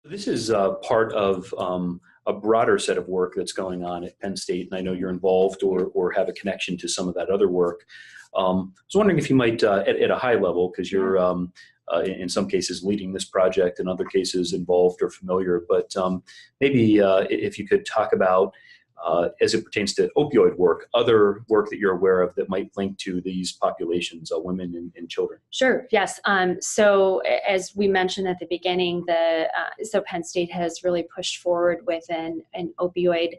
This is part of a broader set of work that's going on at Penn State, and I know you're involved or have a connection to some of that other work. I was wondering if you might, at a high level, because you're in some cases leading this project, in other cases involved or familiar, but maybe if you could talk about, as it pertains to opioid work, other work that you're aware of that might link to these populations, women and children. Sure. Yes. So as we mentioned at the beginning, so Penn State has really pushed forward with an opioid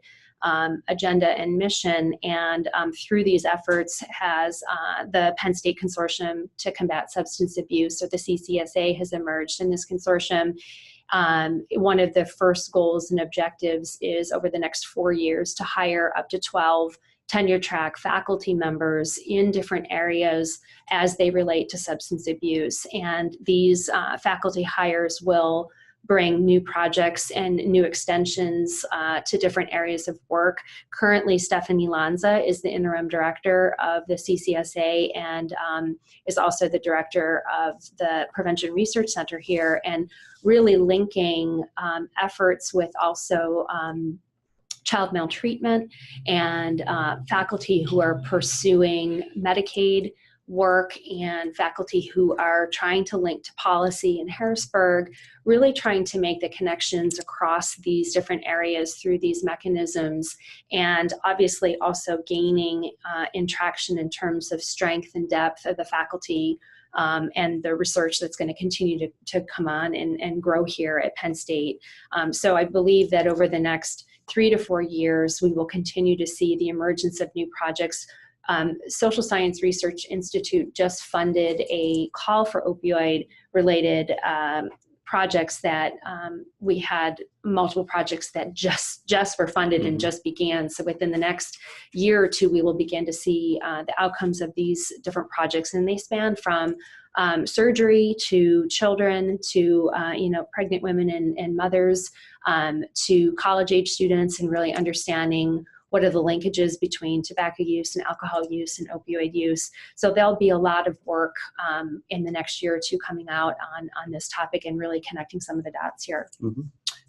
agenda and mission, and through these efforts has the Penn State Consortium to Combat Substance Abuse, or the CCSA, has emerged. In this consortium, one of the first goals and objectives is over the next 4 years to hire up to 12 tenure track faculty members in different areas as they relate to substance abuse. And these faculty hires will bring new projects and new extensions to different areas of work. Currently, Stephanie Lanza is the interim director of the CCSA and is also the director of the Prevention Research Center here, and really linking efforts with also child maltreatment and faculty who are pursuing Medicaid work and faculty who are trying to link to policy in Harrisburg, really trying to make the connections across these different areas through these mechanisms, and obviously also gaining in traction in terms of strength and depth of the faculty and the research that's going to continue to come on and grow here at Penn State. So I believe that over the next 3 to 4 years, we will continue to see the emergence of new projects. Social Science Research Institute just funded a call for opioid-related projects that we had multiple projects that just were funded and just began. So within the next year or two, we will begin to see the outcomes of these different projects, and they span from surgery to children to pregnant women and mothers to college-age students, and really understanding what are the linkages between tobacco use and alcohol use and opioid use. So there'll be a lot of work in the next year or two coming out on this topic and really connecting some of the dots here. Mm-hmm.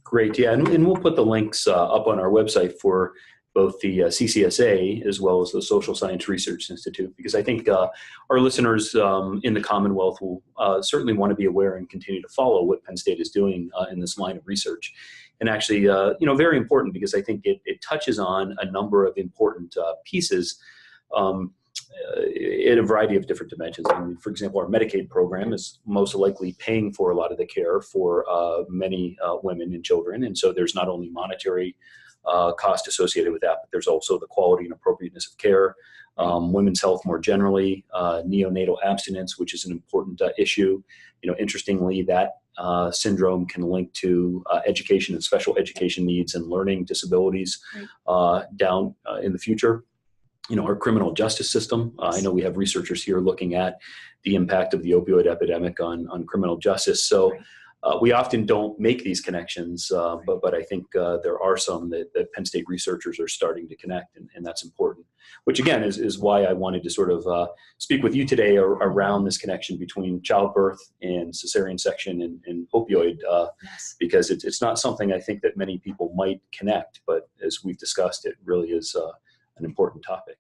Great, yeah, and we'll put the links up on our website for both the CCSA as well as the Social Science Research Institute, because I think our listeners in the Commonwealth will certainly want to be aware and continue to follow what Penn State is doing in this line of research. And actually, very important, because I think it touches on a number of important pieces in a variety of different dimensions. I mean, for example, our Medicaid program is most likely paying for a lot of the care for many women and children. And so there's not only monetary cost associated with that, but there's also the quality and appropriateness of care, women's health more generally, neonatal abstinence, which is an important issue. Interestingly, that syndrome can link to education and special education needs and learning disabilities down in the future. Our criminal justice system. I know we have researchers here looking at the impact of the opioid epidemic on criminal justice. So we often don't make these connections, but I think there are some that Penn State researchers are starting to connect, and that's important. Which again is why I wanted to sort of speak with you today around this connection between childbirth and cesarean section and opioid, because it's not something I think that many people might connect, but as we've discussed, it really is an important topic.